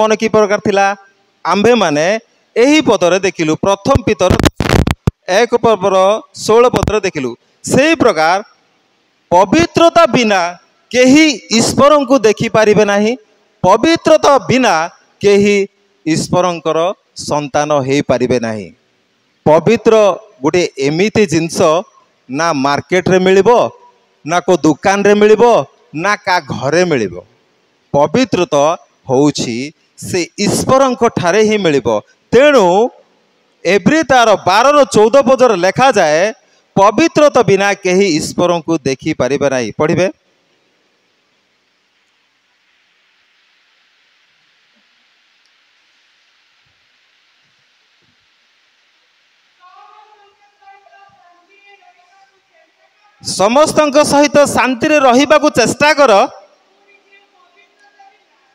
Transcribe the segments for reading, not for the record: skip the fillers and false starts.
मन कि प्रकार थिला आंबे माने एही पदरे देखिलु प्रथम पितर 1 पर्वर 16 पदरे देखिलु सेही प्रकार पवित्रता बिना केही ईश्वर को देखि पारिबे नाही पवित्रता बिना केही ईश्वरंकर संतान हो पारिबे नाही। पवित्र गोटे एमिति जिनस ना मार्केट रे मिलिबो ना को दुकान रे मिलिबो ना का घरे मिलिबो पवित्रता होउछि से ईश्वरंक ठारे ही मिलिबो। तेणु एब्री तार 12-14 पदर लेखा जाए पवित्रता बिना केही ईश्वर को देखि पारिबे नाही। पढ़िबे समस्तंक सहित शांति रे रहिबाकू चेष्टा कर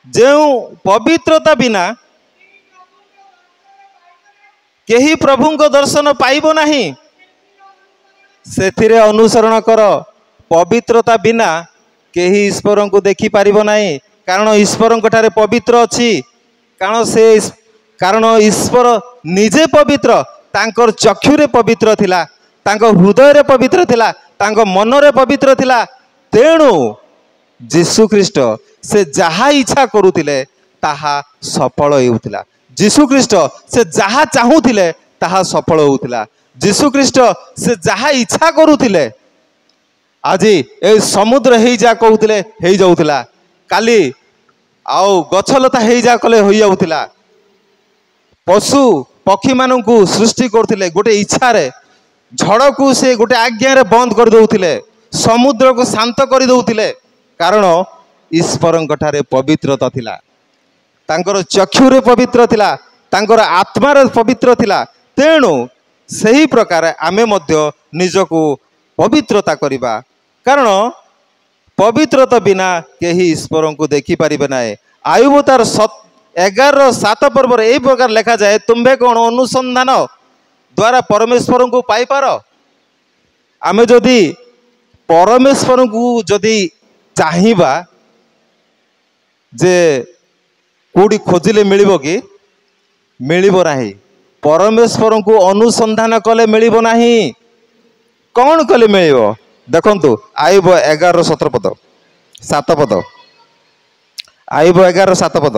जो पवित्रता बिना केही प्रभु को दर्शन पाइबो नाही सेथिरे अनुसरण कर। पवित्रता बिना केही ईश्वर को देखि पारिबो नाही कारण ईश्वर ठारे पवित्र अछि कारण ईश्वर निजे पवित्र तांकर चक्षुरे पवित्र थिला तांको हृदय रे पवित्र थिला तांको मन रे पवित्र थिला। तेणु जीशु ख्रीष्ट से जहा इच्छा करुथिले ताहा सफल हेउथिला जीशु ख्रीष्ट से जहा चाहूथिले ताहा सफल होउथिला जीशु ख्रीष्ट से जहा इच्छा करुथिले आज ए समुद्र हेई जा कहूथिले हेई जाउथिला काली आउ गछलता हेई जा कले होई जाउथिला पशु पक्षी मानू सृष्टि करथिले गोटे इच्छा रे झड़ को से गोटे आज्ञा रे बंद कर दउथिले समुद्र को शांत कर दउथिले कारण ईश्वर ठारे पवित्रता थिला तांकर चक्षु रे पवित्र थिला तांकर आत्मा रे पवित्र थिला। तेणु सही प्रकार आमे मध्य निजको पवित्रता करिबा कारण पवित्रता बिना केही ईश्वर को देखि पारिबे नाही। आयुब तार 11:7 पर्व एही प्रकार लेखा जाए तुम्बे कोन अनुसंधान द्वारा परमेश्वर को पाई पार आमे जदि परमेश्वर को जदि चाहिबा जे कोडी खोजिले मिलिबो कि मिलिबो नाही परमेश्वर को अनुसंधान कले मिलिबो नाही कौन कले मिलिबो देखंतु आयुब 11:17 पद 7 पद आयुब 11:7 पद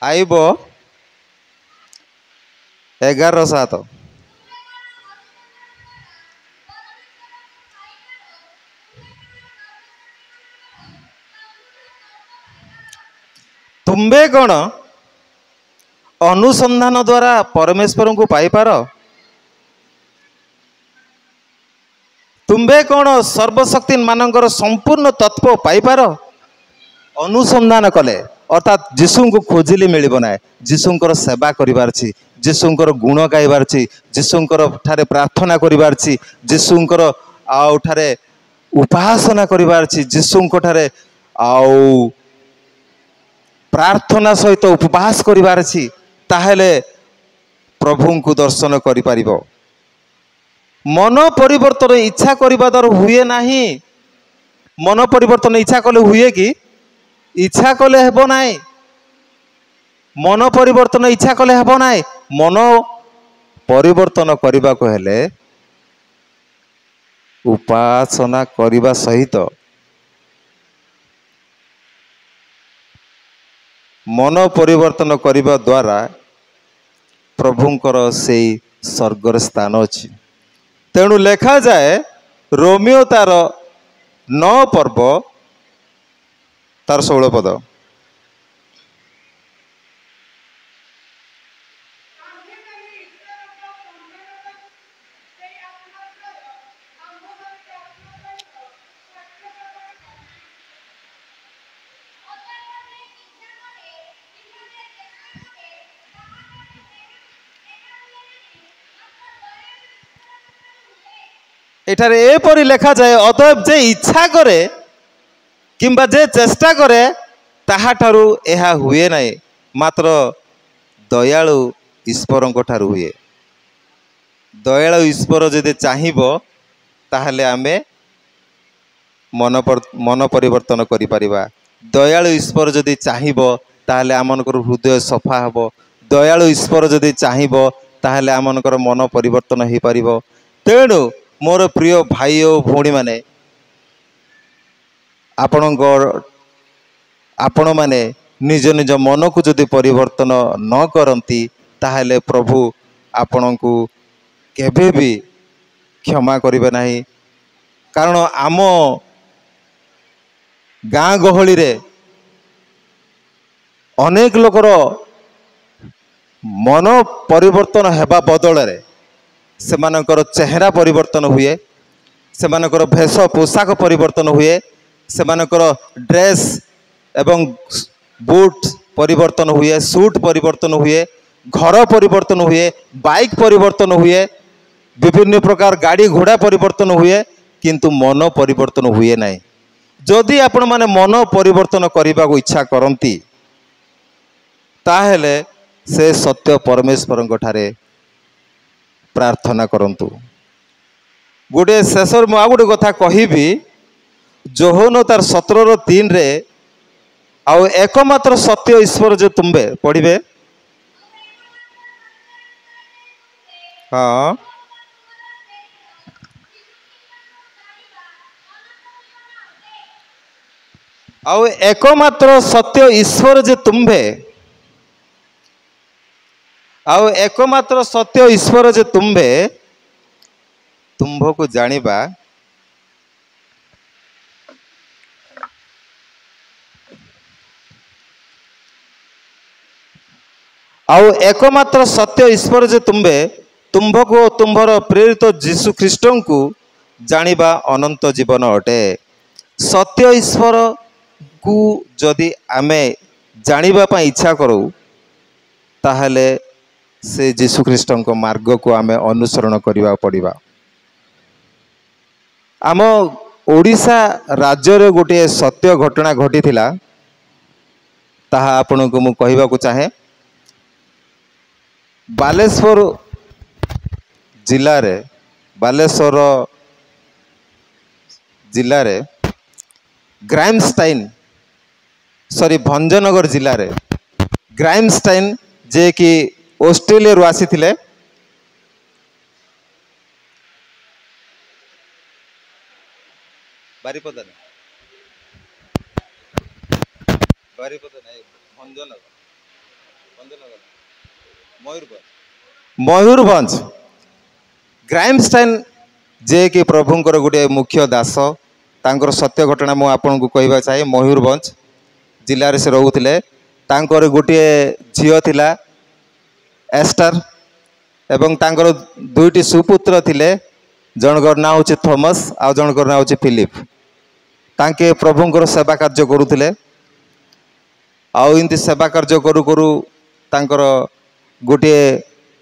आयुब 11:7 तुम्बे कौन अनुसंधान द्वारा परमेश्वर को पाई पार तुम्बे कौन सर्वशक्ति मानकर संपूर्ण तत्व पाई पार अनुसंधान कले अर्थात जीशु को खोजिले मिलिबो ना जीशुंकर सेवा करिबार छी जीशुंकर गुण गाइबार छी जीशुंकर ठारे प्रार्थना करिबार छी जीशुंकर आउ ठारे उपासना करिबार छी जीशुंकर ठारे आउ प्रार्थना सहित उपवास करिबार छी ताहेले प्रभु को दर्शन करि पारिबो। मन परिवर्तन इच्छा करिबा दर हुए नाही मन परिवर्तन इच्छा कले हुए कि इच्छा कले हेबो नाई मन परिवर्तन इच्छा कले हेबो नाई मन परिवर्तन करबा को हेले उपासना करबा सहित मन परिवर्तन करबा द्वारा प्रभुंकर से स्वर्गर स्थान अछि। तेणु लेखा जाए रोमियो तार 9 पर्व तार 16 पद एठारे एपरि लेखा जाए अतएव जे इच्छा करे किंबा जे चेष्टा करे ताहा ठारू एहा हुए नहीं, मात्र दयालु ईश्वर ठारू हुए। ଦୟାଳୁ ଈଶ୍ୱର ଯଦି ଚାହିଁବ ତାହେଲେ ଆମେ ମନ ପରିବର୍ତ୍ତନ କରିପାରିବା। ଦୟାଳୁ ଈଶ୍ୱର ଯଦି ଚାହିଁବ ତାହେଲେ ଆମମାନଙ୍କର ହୃଦୟ ସଫା ହେବ। ଦୟାଳୁ ଈଶ୍ୱର ଯଦି ଚାହିଁବ ତାହେଲେ ଆମମାନଙ୍କର ମନ ପରିବର୍ତ୍ତନ ହୋଇପାରିବ। ତେଣୁ ମୋର ପ୍ରିୟ ଭାଇ ଓ ଭଉଣୀମାନେ, ଆପଣମାନେ ନିଜ ନିଜ ମନକୁ ଯଦି ପରିବର୍ତ୍ତନ ନ କରନ୍ତି ତାହେଲେ ପ୍ରଭୁ ଆପଣଙ୍କୁ କେବେ ବି କ୍ଷମା କରିବେ ନାହିଁ। କାରଣ ଆମ ଗାଁ ଗହଳିରେ ଅନେକ ଲୋକର ମନ ପରିବର୍ତ୍ତନ ହେବା ବଦଳରେ ସେମାନଙ୍କର ଚେହେରା ପରିବର୍ତ୍ତନ ହୁଏ, ସେମାନଙ୍କର ଭେଷ ପୋଷାକ ପରିବର୍ତ୍ତନ ହୁଏ, ସେମାନଙ୍କର ଡ୍ରେସ୍ ଏବଂ ବୁଟ୍ ପରିବର୍ତ୍ତନ ହୁଏ, ସୁଟ୍ ପରିବର୍ତ୍ତନ ହୁଏ, ଘର ପରିବର୍ତ୍ତନ ହୁଏ, ବାଇକ୍ ପରିବର୍ତ୍ତନ ହୁଏ, ବିଭିନ୍ନ ପ୍ରକାର ଗାଡ଼ି ଘୋଡ଼ା ପରିବର୍ତ୍ତନ ହୁଏ, କିନ୍ତୁ ମନ ପରିବର୍ତ୍ତନ ହୁଏ ନାହିଁ। ଯଦି ଆପଣମାନେ ମନ ପରିବର୍ତ୍ତନ କରିବାକୁ ଇଚ୍ଛା କରନ୍ତି ତାହେଲେ ସେ ସତ୍ୟ ପରମେଶ୍ୱରଙ୍କ ଠାରେ ପ୍ରାର୍ଥନା କରନ୍ତୁ। ଗୋଟିଏ ଶେଷରେ ମୁଁ ଆଉ ଗୋଟେ କଥା କହିବି, ଯୋହନ ତାର 17:3 ଆଉ ଏକମାତ୍ର ସତ୍ୟ ଈଶ୍ୱର ଯେ ତୁମ୍ଭେ ପଢ଼ିବେ। ହଁ, ଆଉ ଏକମାତ୍ର ସତ୍ୟ ଈଶ୍ୱର ଯେ ତୁମ୍ଭେ, ଆଉ ଏକମାତ୍ର ସତ୍ୟ ଈଶ୍ୱର ଯେ ତୁମ୍ଭେ, ତୁମ୍ଭକୁ ଜାଣିବା ଆଉ ଏକମାତ୍ର ସତ୍ୟ ଈଶ୍ୱର ଯେ ତୁମ୍ଭେ, ତୁମ୍ଭକୁ ଓ ତୁମ୍ଭର ପ୍ରେରିତ ଯୀଶୁ ଖ୍ରୀଷ୍ଟଙ୍କୁ ଜାଣିବା ଅନନ୍ତ ଜୀବନ ଅଟେ। ସତ୍ୟ ଈଶ୍ୱରକୁ ଯଦି ଆମେ ଜାଣିବା ପାଇଁ ଇଚ୍ଛା କରୁ ତାହେଲେ ସେ ଯୀଶୁ ଖ୍ରୀଷ୍ଟଙ୍କ ମାର୍ଗକୁ ଆମେ ଅନୁସରଣ କରିବାକୁ ପଡ଼ିବା। ଆମ ଓଡ଼ିଶା ରାଜ୍ୟରେ ଗୋଟିଏ ସତ୍ୟ ଘଟଣା ଘଟିଥିଲା, ତାହା ଆପଣଙ୍କୁ ମୁଁ କହିବାକୁ ଚାହେଁ। ବାଲେଶ୍ୱର ଜିଲ୍ଲାରେ ଭଞ୍ଜନଗର ଜିଲ୍ଲାରେ ଗ୍ରାଇମଷ୍ଟାଇନ୍ ଯିଏକି ଅଷ୍ଟ୍ରେଲିଆରୁ ଆସିଥିଲେ, ବାରିପଦା ମୟୂରଭଞ୍ଜ ଗ୍ରାଇମଷ୍ଟାଇନ୍ ଯିଏକି ପ୍ରଭୁଙ୍କର ଗୋଟିଏ ମୁଖ୍ୟ ଦାସ, ତାଙ୍କର ସତ୍ୟ ଘଟଣା ମୁଁ ଆପଣଙ୍କୁ କହିବାକୁ ଚାହେଁ। ମୟୂରଭଞ୍ଜ ଜିଲ୍ଲାରେ ସେ ରହୁଥିଲେ। ତାଙ୍କର ଗୋଟିଏ ଝିଅ ଥିଲା ଏଷ୍ଟର ଏବଂ ତାଙ୍କର ଦୁଇଟି ସୁପୁତ୍ର ଥିଲେ। ଜଣଙ୍କର ନାଁ ହେଉଛି ଥୋମସ୍ ଆଉ ଜଣଙ୍କର ନାଁ ହେଉଛି ଫିଲିପ। ତାଙ୍କେ ପ୍ରଭୁଙ୍କର ସେବା କାର୍ଯ୍ୟ କରୁଥିଲେ। ଆଉ ଏମିତି ସେବା କାର୍ଯ୍ୟ କରୁ କରୁ ତାଙ୍କର ଗୋଟିଏ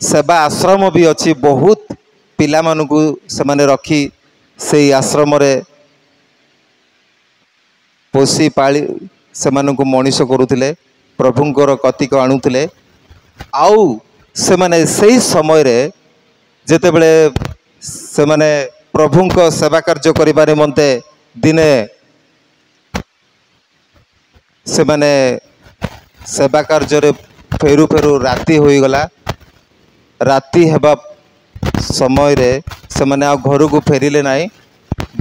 ସେବା ଆଶ୍ରମ ବି ଅଛି। ବହୁତ ପିଲାମାନଙ୍କୁ ସେମାନେ ରଖି ସେଇ ଆଶ୍ରମରେ ପୋଷି ପାଳି ସେମାନଙ୍କୁ ମଣିଷ କରୁଥିଲେ, ପ୍ରଭୁଙ୍କର କତିକ ଆଣୁଥିଲେ। ଆଉ ସେମାନେ ସେଇ ସମୟରେ ଯେତେବେଳେ ସେମାନେ ପ୍ରଭୁଙ୍କ ସେବା କାର୍ଯ୍ୟ କରିବା ନିମନ୍ତେ ଦିନେ ସେମାନେ ସେବା କାର୍ଯ୍ୟରେ ଫେରୁ ଫେରୁ ରାତି ହୋଇଗଲା। ରାତି ହେବା ସମୟରେ ସେମାନେ ଆଉ ଘରକୁ ଫେରିଲେ ନାହିଁ।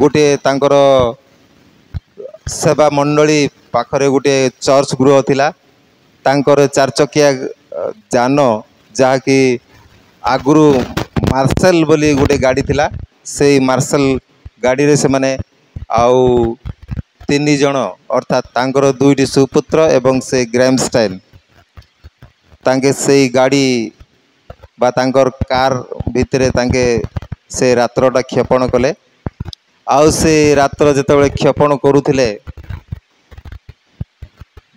ଗୋଟିଏ ତାଙ୍କର ସେବା ମଣ୍ଡଳୀ ପାଖରେ ଗୋଟିଏ ଚର୍ଚ୍ଚ ଗୃହ ଥିଲା। ତାଙ୍କର 4 ଚକିଆ ଯାନ, ଯାହାକି ଆଗରୁ ମାର୍ସେଲ ବୋଲି ଗୋଟେ ଗାଡ଼ି ଥିଲା, ସେଇ ମାର୍ସେଲ ଗାଡ଼ିରେ ସେମାନେ ଆଉ 3 ଜଣ ଅର୍ଥାତ୍ ତାଙ୍କର 2ଟି ସୁପୁତ୍ର ଏବଂ ସେ ଗ୍ରାଇମଷ୍ଟାଇନ୍ ତାଙ୍କେ ସେଇ ଗାଡ଼ି ବା ତାଙ୍କର କାର୍ ଭିତରେ ତାଙ୍କେ ସେ ରାତ୍ରଟା କ୍ଷେପଣ କଲେ। ଆଉ ସେ ରାତ୍ର ଯେତେବେଳେ କ୍ଷେପଣ କରୁଥିଲେ,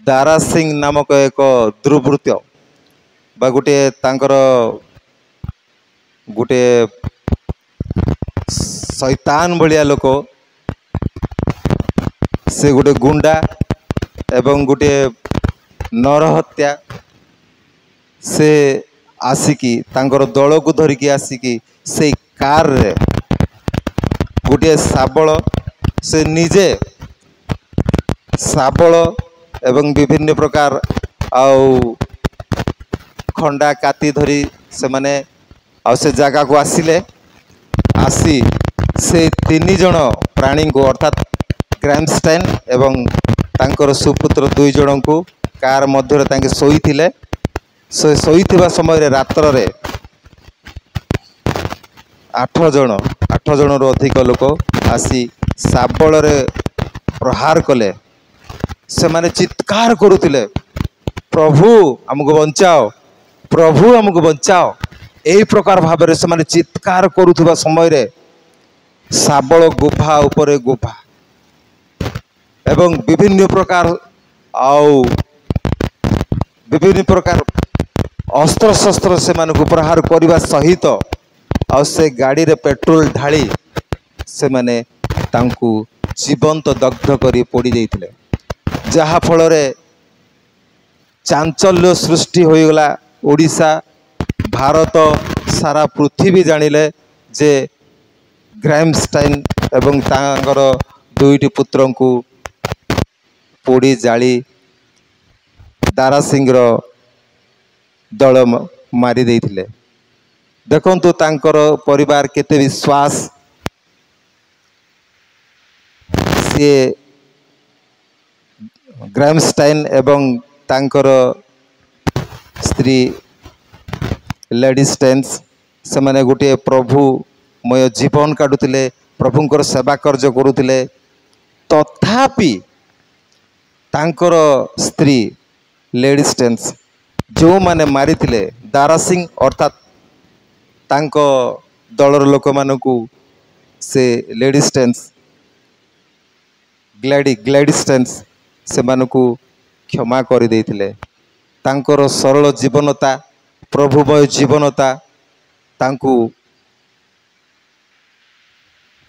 ଦାରା ସିଂ ନାମକ ଏକ ଦୁର୍ବୃତ୍ତ ବା ଗୋଟିଏ ତାଙ୍କର ଗୋଟିଏ ଶୈତାନ ଭଳିଆ ଲୋକ, ସେ ଗୋଟେ ଗୁଣ୍ଡା ଏବଂ ଗୋଟିଏ ନରହତ୍ୟା, ସେ आसिकी तांकर दल को धरिकी आसिकी से कार रे गोटे शाबल से निजे शाबल एवं विभिन्न प्रकार आउ खंडा काती धरी से माने आ से जगह को आसिले आसी से तीन जन प्राणी को अर्थात ग्राइमस्टाइन एवं तांकर सुपुत्र दुई जन को कार मध्य तांके सोईथिले से सोईथिबा समय रे रात्र रे 8 जन रु अधिक लोक आसी शाबल रे प्रहार कले से माने चित्कार करुतिले प्रभु हमको बंचाओ प्रभु हमको बंचाओ एई प्रकार भाव से माने चित्कार करुथिबा समय रे शाबल गुफा उपरे गुफा एवं विभिन्न प्रकार आउ विभिन्न प्रकार अस्त्र शस्त्र से मानक प्रहार करने सहित आ से गाड़ी रे पेट्रोल ढाली से माने तांकु जीवंत दग्ध करी पोड़ी देइथिले जहा फल रे चांचल्य सृष्टि होइगला ओडिशा भारत सारा पृथ्वी जानिले जे ग्राइमस्टाइन एवं तांकर दुईटी पुत्रन को पोड़ी जाली दारा सिंह दल मारी देइथिले देखंतु तांकर परिवार केते विश्वास सी ग्राइमस्टाइन एवं तांकर स्त्री लेडी स्टेन्स से माने गोटे प्रभुमय जीवन काटुले प्रभुंकर सेवा कार्य करुले तथापि तांकर स्त्री लेडी स्टेन्स जो माने मारी दारा सिंह अर्थात तांको दलर लोक मानकु से लेडी स्टेन्स ग्लैडी स्टेन्स से मानकु क्षमा कर देइथिले तांकर सरल जीवनता प्रभुमय जीवनता तांकु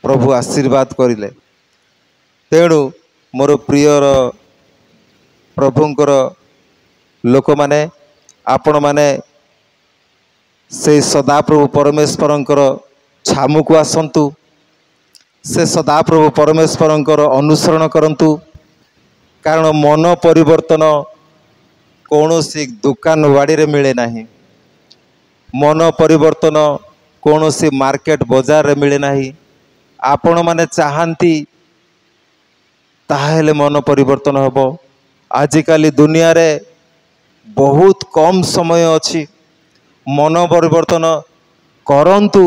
प्रभु आशीर्वाद करिले तेणु मोर प्रियर प्रभुंकर लोक माने आपण माने से सदाप्रभु परमेश्वरंकर छामु को आसंतु से सदाप्रभु परमेश्वरंकर अनुसरण करंतु कारण मन परिवर्तन कौनसी दुकान वाड़ी रे मिले नहीं मन परिवर्तन कौनसी मार्केट बाजार रे मिले नहीं आपण माने चाहंती ताहेले मन परिवर्तन हबो आजिकाली दुनिया रे बहुत कम समय अच्छी मन परिवर्तन करंतु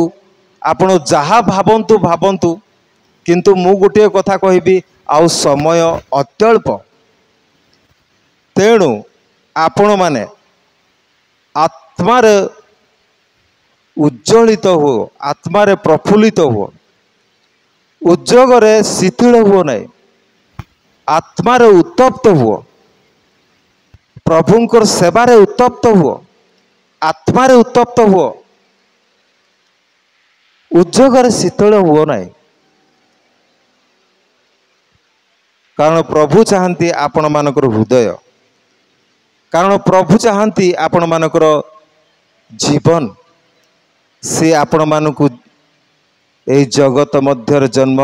आपण जहाँ भावंतु भावंतु किंतु मु गोटे कथा कहबी आउ समय अत्यल्प तेणु आपण माने आत्मार उज्ज्वलित हो आत्मार प्रफुल्लित हो उद्योग रे शिथिल हुओ नहीं आत्मार उत्तप्त हुओ प्रभुंकर सेवारे उत्तप्त हुओ आत्मारे उत्तप्त हुओ उद्योग रे शीतल हुओ नहीं कारण प्रभु चाहती आपण मानकर हृदय कारण प्रभु चाहती आपण मानकर जीवन से आपण मानकु ए जगत मध्य जन्म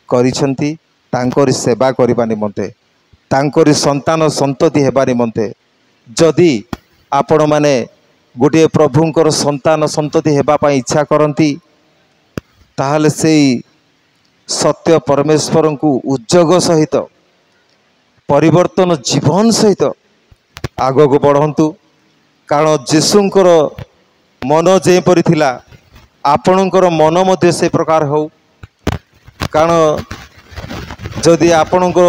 करिसंती तांकरी सेवा करबा निमंते तांकरी संतान संतति हेबा निमंते जदि आपण माने गोटे प्रभुंकर संतान संतति हेबा पई इच्छा करंती ताहले सेई सत्य परमेश्वर को उद्योग सहित परिवर्तन जीवन सहित आग को बढ़ंतु कारण जीशुंकर मन जेपरि थिला आपणकर मन मध्य से प्रकार हो कारण जदि आपणकर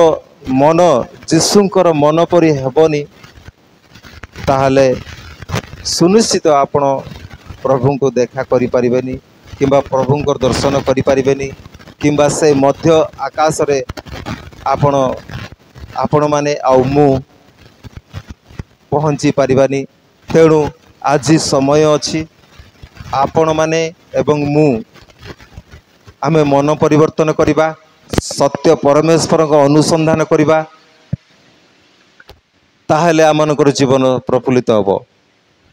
मन जीशुंकर मन परि हेबनी ताहले सुनिश्चित आपण प्रभु को देखा करि परिबेनी किंबा प्रभुंकर दर्शन करि परिबेनी किंबा से मध्य आकाश रे आपण माने आउ मु पहुँची पारिबानी तेणु आज समय अच्छी आपण माने एवं मु आमे मन परिवर्तन करिबा सत्य परमेश्वर को अनुसंधान करिबा ताहले आमनकर जीवन प्रफुल्लित हबो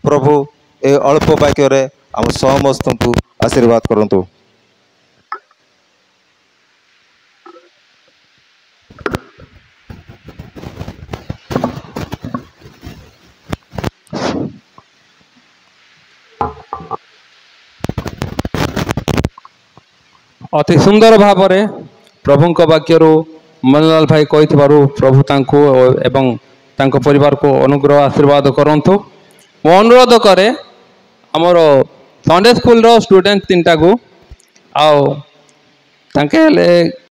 प्रभु ए अल्प वाक्य आम समस्त को आशीर्वाद करंतु। अति सुंदर भाव प्रभु वाक्य मनलाल भाई कही प्रभु तांको एवं तांको परिवार को अनुग्रह आशीर्वाद करंतु। मो अनुरोध करे आमर संडे स्कूल रो स्टूडेंट 3टा को आउ तांके